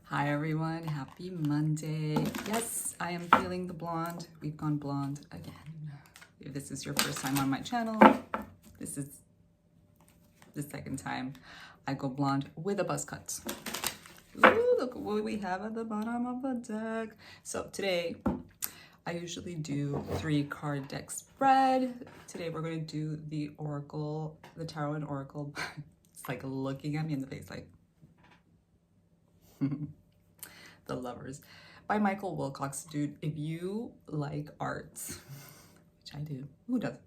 Hi everyone, happy Monday. Yes, I am feeling the blonde. We've gone blonde again. If this is your first time on my channel, this is the second time I go blonde with a buzz cut. Ooh, look at what we have at the bottom of the deck. So today, I usually do 3 card deck spread. Today we're going to do the Oracle, the Tarot and Oracle. It's like looking at me in the face like, The Lovers by Michael Wilcox. Dude, if you like art, which I do, who doesn't?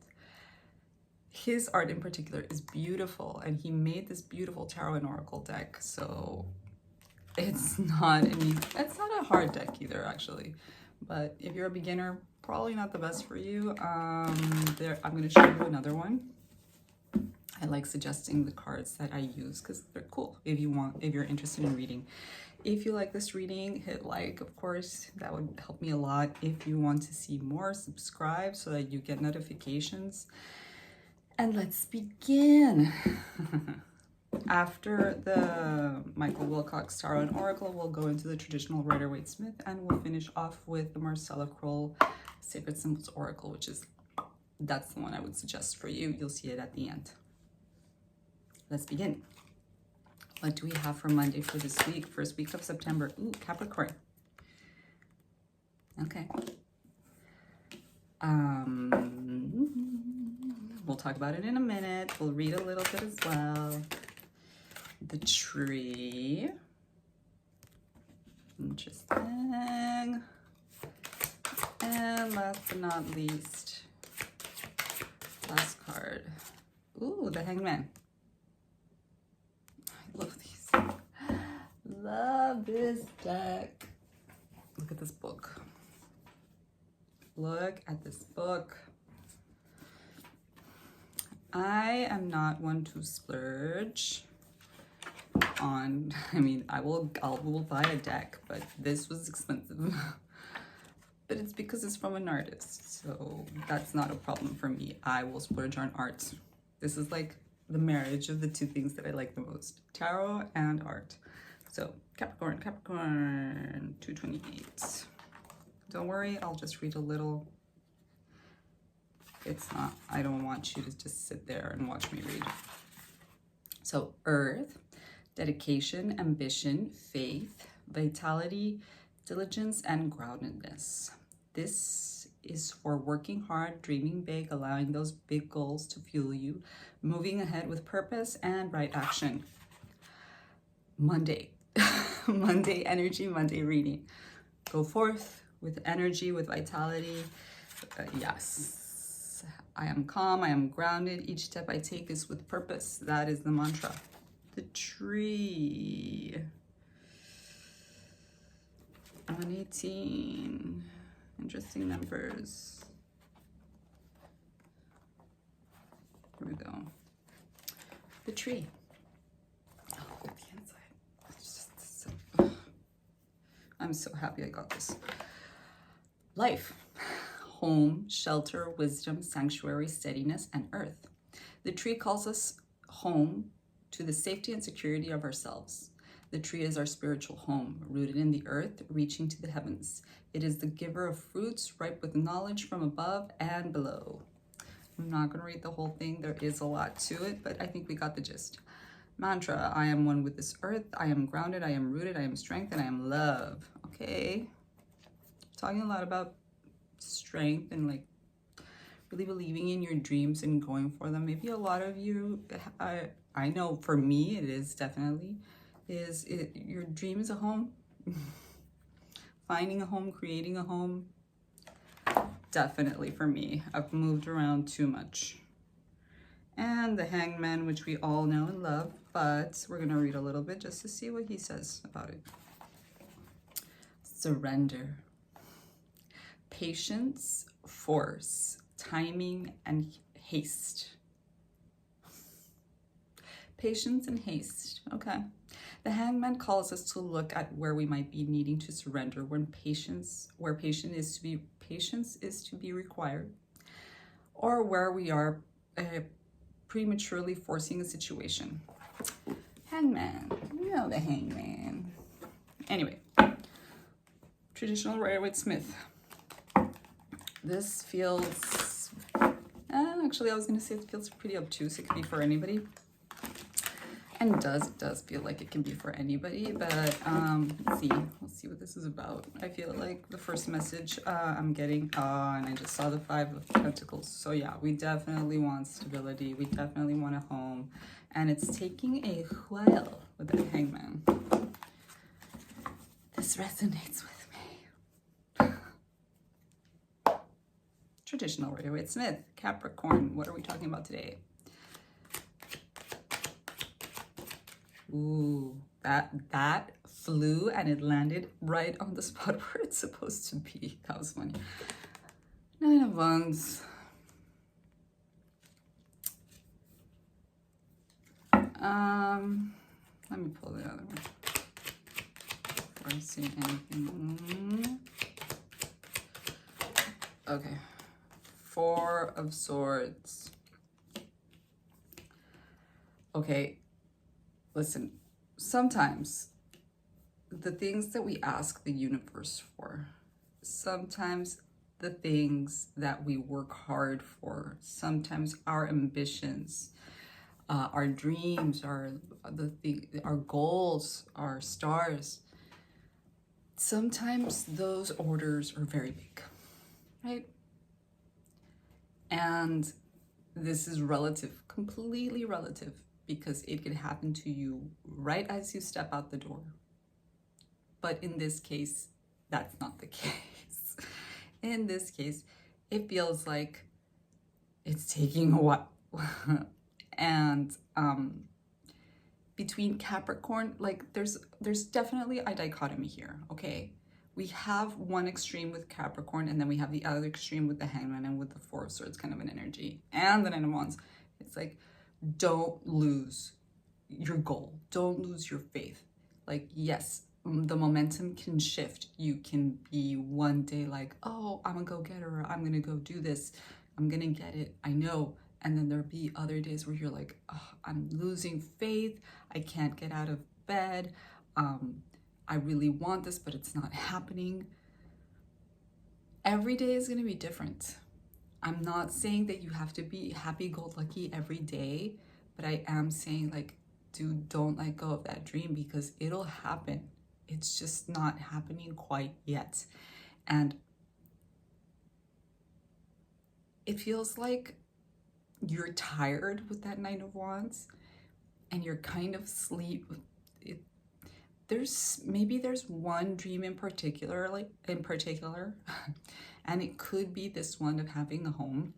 His art in particular is beautiful, and he made this beautiful Tarot and Oracle deck. So it's not a hard deck either, actually. But if you're a beginner, probably not the best for you. I'm going to show you another one. I like suggesting the cards that I use because they're cool if you're interested in reading. If you like this reading, hit like, of course, that would help me a lot. If you want to see more, subscribe so that you get notifications. And let's begin. After the Michael Wilcox Tarot and Oracle, we'll go into the traditional Rider-Waite-Smith, and we'll finish off with the Marcella Kroll Sacred Symbols Oracle, that's the one I would suggest for you. You'll see it at the end. Let's begin. What do we have for Monday for this week? First week of September. Ooh, Capricorn. Okay. We'll talk about it in a minute. We'll read a little bit as well. The tree. Interesting. And last but not least, last card. Ooh, the Hangman. Love these. Love this deck. Look at this book. Look at this book. I am not one to splurge on, I will buy a deck, but this was expensive. But it's because it's from an artist, so that's not a problem for me. I will splurge on art. This is like the marriage of the two things that I like the most, tarot and art. So Capricorn, 228. Don't worry, I'll just read a little. I don't want you to just sit there and watch me read. So Earth, dedication, ambition, faith, vitality, diligence, and groundedness. This is for working hard, dreaming big, allowing those big goals to fuel you, moving ahead with purpose and right action. Monday. Monday energy, Monday reading. Go forth with energy, with vitality. Yes. I am calm, I am grounded. Each step I take is with purpose. That is the mantra. The tree. 118. Interesting numbers. Here we go. The tree. Oh, look at the inside. It's just so, I'm so happy I got this. Life. Home, shelter, wisdom, sanctuary, steadiness, and earth. The tree calls us home to the safety and security of ourselves. The tree is our spiritual home, rooted in the earth, reaching to the heavens. It is the giver of fruits, ripe with knowledge from above and below. I'm not going to read the whole thing. There is a lot to it, but I think we got the gist. Mantra, I am one with this earth. I am grounded. I am rooted. I am strength, and I am love. Okay. Talking a lot about strength and like really believing in your dreams and going for them. Maybe a lot of you, I know for me, it is definitely, your dream is a home. Finding a home, creating a home. Definitely for me. I've moved around too much. And the Hangman, which we all know and love, but we're going to read a little bit just to see what he says about it. Surrender. Patience, force, timing, and haste. Patience and haste. Okay. The Hangman calls us to look at where we might be needing to surrender where patience is to be required, or where we are prematurely forcing a situation. Hangman, you know the Hangman. Anyway, traditional Rider-Waite-Smith. This feels, actually I was gonna say it feels pretty obtuse. It could be for anybody. And it does feel like it can be for anybody, but let's see what this is about. I feel like the first message I'm getting, and I just saw the 5 of Pentacles. So yeah, we definitely want stability. We definitely want a home. And it's taking a while with the Hangman. This resonates with me. Traditional Rider-Waite-Smith, Capricorn. What are we talking about today? Ooh, that flew and it landed right on the spot where it's supposed to be. That was funny. 9 of Wands. Let me pull the other one before I see anything. Okay. 4 of Swords. Okay. Listen, sometimes the things that we ask the universe for, sometimes the things that we work hard for, sometimes our ambitions, our dreams, our goals, our stars, sometimes those orders are very big, right? And this is relative, completely relative, because it could happen to you right as you step out the door. But in this case, that's not the case. In this case, it feels like it's taking a while. And between Capricorn, like there's definitely a dichotomy here, okay? We have one extreme with Capricorn, and then we have the other extreme with the Hangman and with the 4 of Swords kind of an energy. And the 9 of Wands. It's like, don't lose your goal. Don't lose your faith. Like, yes, the momentum can shift. You can be one day like, oh, I'm a go-getter. I'm going to go do this. I'm going to get it. I know. And then there'll be other days where you're like, oh, I'm losing faith. I can't get out of bed. I really want this, but it's not happening. Every day is going to be different. I'm not saying that you have to be happy-go-lucky every day, but I am saying, like, dude, don't let go of that dream because it'll happen. It's just not happening quite yet. And it feels like you're tired with that 9 of Wands and you're kind of maybe there's one dream in particular, and it could be this one of having a home,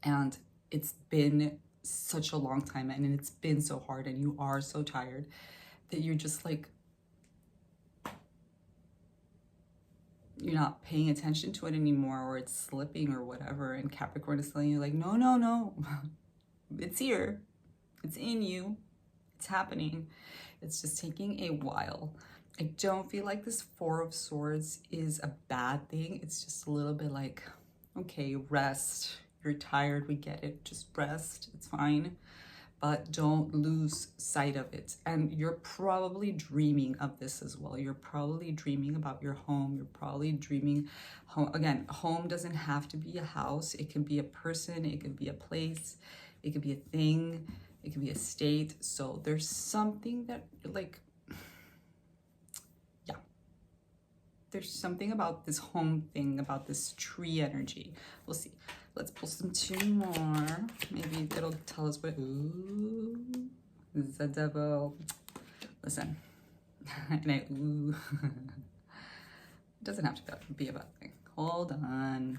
and it's been such a long time and it's been so hard and you are so tired that you're just like, you're not paying attention to it anymore, or it's slipping or whatever, and Capricorn is telling you like, no, it's here, it's in you, it's happening. It's just taking a while. I don't feel like this 4 of Swords is a bad thing. It's just a little bit like, okay, rest. You're tired, we get it. Just rest, it's fine. But don't lose sight of it. And you're probably dreaming of this as well. You're probably dreaming about your home. You're probably dreaming, again, home doesn't have to be a house. It can be a person, it could be a place, it could be a thing, it could be a state. So there's something that, like, yeah, there's something about this home thing, about this tree energy. We'll see. Let's pull some 2 more. Maybe it'll tell us what. Ooh, the devil. Listen, and ooh. It doesn't have to be a bad thing. Hold on.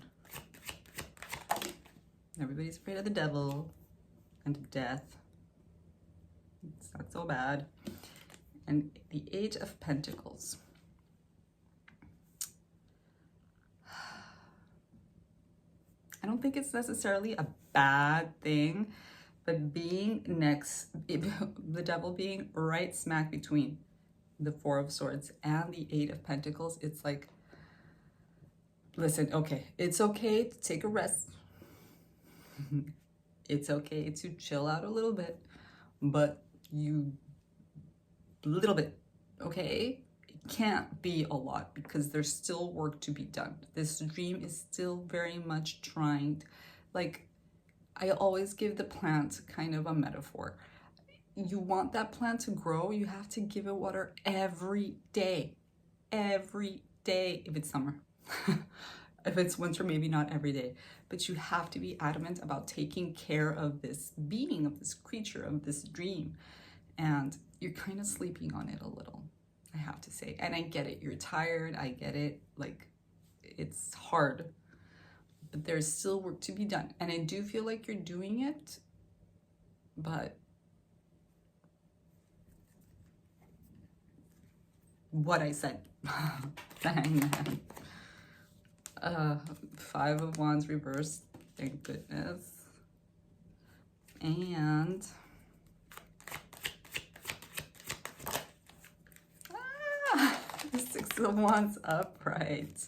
Everybody's afraid of the devil and of death. It's not so bad. And the 8 of Pentacles. I don't think it's necessarily a bad thing, but being the devil being right smack between the 4 of Swords and the 8 of Pentacles, it's like, listen, okay, it's okay to take a rest. It's okay to chill out a little bit, but little bit, okay? It can't be a lot because there's still work to be done. This dream is still very much trying, like, I always give the plant kind of a metaphor. You want that plant to grow, you have to give it water every day. Every day, if it's summer. If it's winter, maybe not every day. But you have to be adamant about taking care of this being, of this creature, of this dream. And you're kind of sleeping on it a little, I have to say. And I get it, you're tired, I get it, like, it's hard. But there's still work to be done. And I do feel like you're doing it, but what I said. The Hangman. 5 of Wands reversed, thank goodness. And the 6 of Wands upright.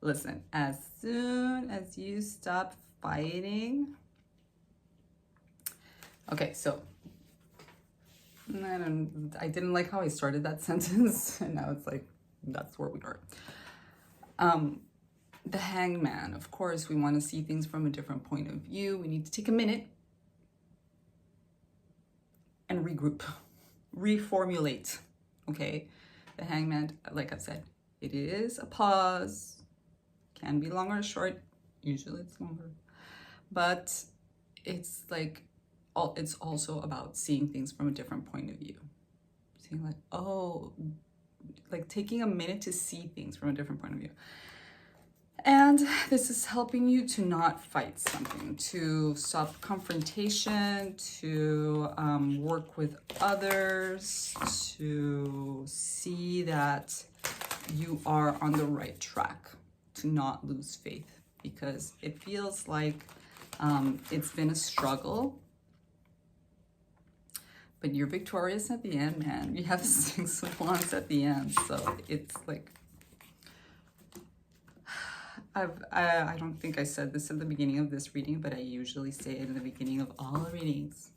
Listen, as soon as you stop fighting. Okay, so I didn't like how I started that sentence, and now it's like, that's where we are. The Hangman, of course, we want to see things from a different point of view. We need to take a minute and regroup, reformulate, okay? The Hangman, like I've said, it is a pause, can be long or short, usually it's longer, but it's like, it's also about seeing things from a different point of view. Seeing like, oh, like taking a minute to see things from a different point of view. And this is helping you to not fight something, to stop confrontation, to work with others, to see that you are on the right track, to not lose faith, because it feels like it's been a struggle. But you're victorious at the end, man. You have the 6 of Wands at the end. So it's like, I don't think I said this at the beginning of this reading, but I usually say it in the beginning of all readings.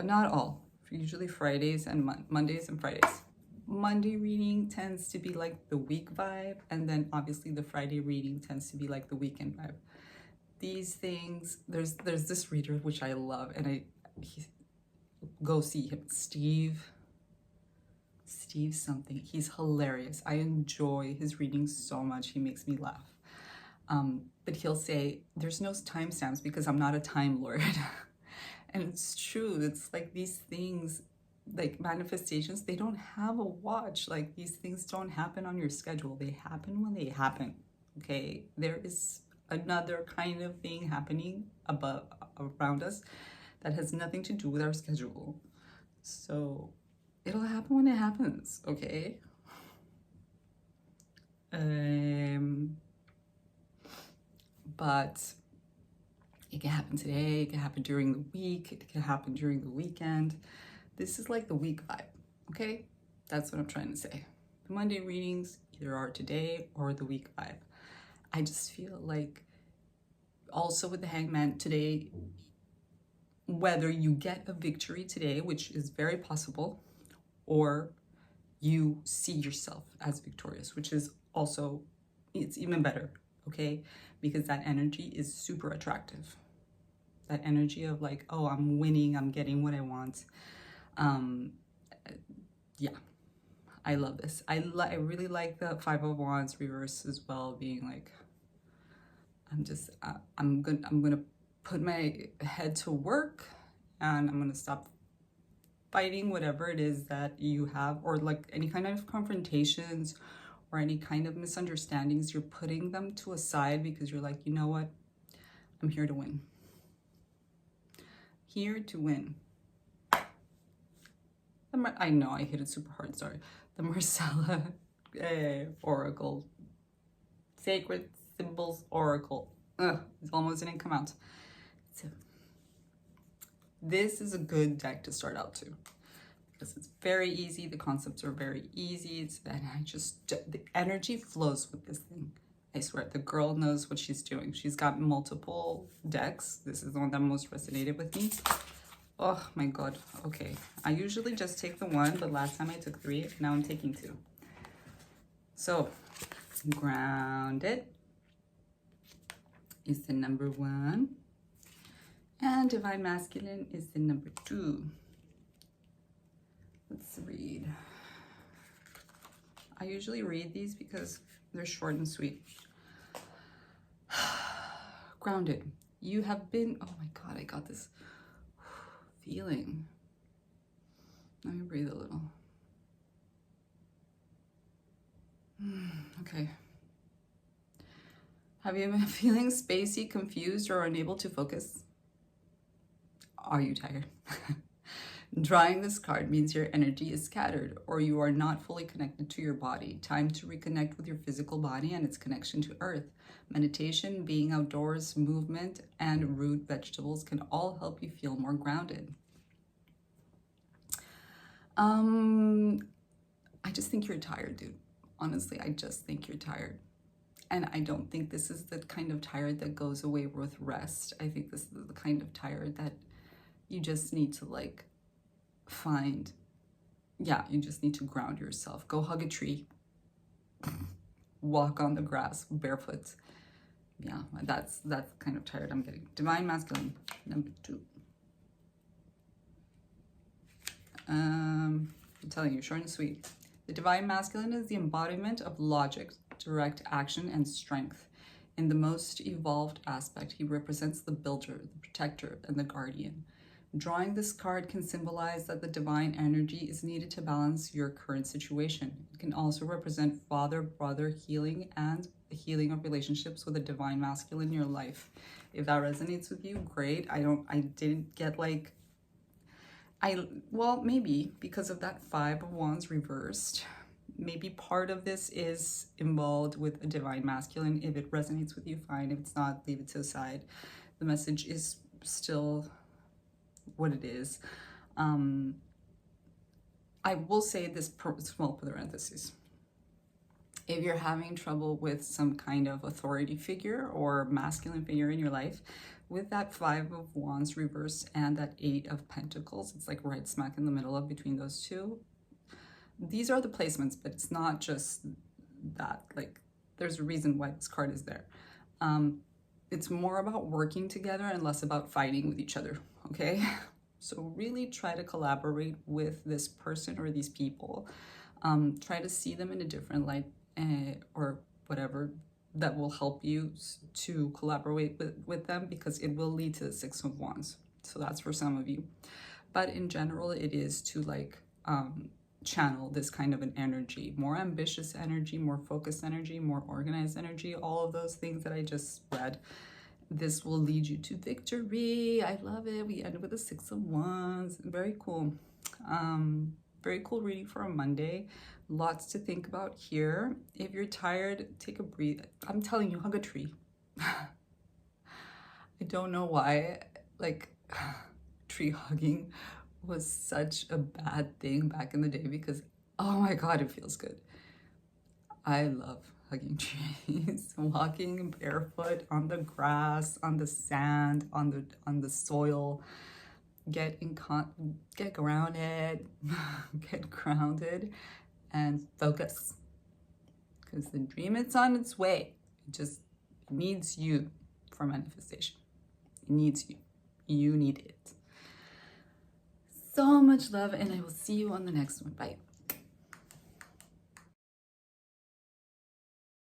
Not all, usually Fridays and Mondays and Fridays. Monday reading tends to be like the week vibe, and then obviously the Friday reading tends to be like the weekend vibe. These things, there's this reader which I love, and go see him, Steve something. He's hilarious. I enjoy his readings so much. He makes me laugh. But he'll say, there's no timestamps because I'm not a time lord. And it's true. It's like these things, like manifestations, they don't have a watch. Like these things don't happen on your schedule. They happen when they happen. Okay? There is another kind of thing happening around us that has nothing to do with our schedule. So it'll happen when it happens, okay? But it can happen today, it can happen during the week, it can happen during the weekend. This is like the week vibe, okay? That's what I'm trying to say. The Monday readings either are today or the week vibe. I just feel like also with the Hangman today, whether you get a victory today, which is very possible, or you see yourself as victorious, which is also, it's even better, okay? Because that energy is super attractive. That energy of like, oh, I'm winning, I'm getting what I want. Yeah, I love this. I really like the 5 of Wands reverse as well, being like, I'm gonna put my head to work, and I'm gonna stop fighting whatever it is that you have, or like any kind of confrontations or any kind of misunderstandings. You're putting them to a side because you're like, you know what? I'm here to win. Here to win. I know I hit it super hard, sorry. The Marcella Oracle. Sacred Symbols Oracle. It almost didn't come out. So this is a good deck to start out to, because it's very easy. The concepts are very easy. And the energy flows with this thing. I swear, the girl knows what she's doing. She's got multiple decks. This is the one that most resonated with me. Oh my God. Okay. I usually just take the one, but last time I took 3. Now I'm taking 2. So grounded is the number 1. And divine masculine is the number 2. Let's read. I usually read these because they're short and sweet. Grounded. You have been, oh my God, I got this feeling. Let me breathe a little. Okay. Have you been feeling spacey, confused, or unable to focus? Are you tired? Drawing this card means your energy is scattered or you are not fully connected to your body. Time to reconnect with your physical body and its connection to earth. Meditation, being outdoors, movement, and root vegetables can all help you feel more grounded. I just think you're tired, dude. Honestly, I just think you're tired. And I don't think this is the kind of tired that goes away with rest. I think this is the kind of tired that you just need to like find, you just need to ground yourself. Go hug a tree. Walk on the grass barefoot. Yeah, that's kind of tired I'm getting. Divine masculine, number 2. I'm telling you, short and sweet. The divine masculine is the embodiment of logic, direct action, and strength. In the most evolved aspect, he represents the builder, the protector, and the guardian. Drawing this card can symbolize that the divine energy is needed to balance your current situation. It can also represent father-brother healing and the healing of relationships with a divine masculine in your life. If that resonates with you, great. I didn't get like, well, maybe because of that 5 of Wands reversed, maybe part of this is involved with a divine masculine. If it resonates with you, fine. If it's not, leave it to the side. The message is still what it is. I will say this small parenthesis. If you're having trouble with some kind of authority figure or masculine figure in your life, with that 5 of Wands reverse and that 8 of Pentacles, it's like right smack in the middle of between those two. These are the placements, but it's not just that. Like, there's a reason why this card is there. It's more about working together and less about fighting with each other, okay? So really try to collaborate with this person or these people. Try to see them in a different light or whatever that will help you to collaborate with them, because it will lead to the 6 of Wands. So that's for some of you. But in general, it is to like channel this kind of an energy, more ambitious energy, more focused energy, more organized energy, all of those things that I just read. This will lead you to victory. I love it. We ended with the 6 of Wands. Very cool. Very cool reading for a Monday. Lots to think about here. If you're tired, take a breathe. I'm telling you, hug a tree. I don't know why, like, tree hugging was such a bad thing back in the day, because, oh my God, it feels good. I love hugging trees, walking barefoot on the grass, on the sand, on the soil. Get grounded, get grounded, and focus, because the dream is on its way. It just needs you for manifestation. It needs you. You need it. So much love, and I will see you on the next one. Bye.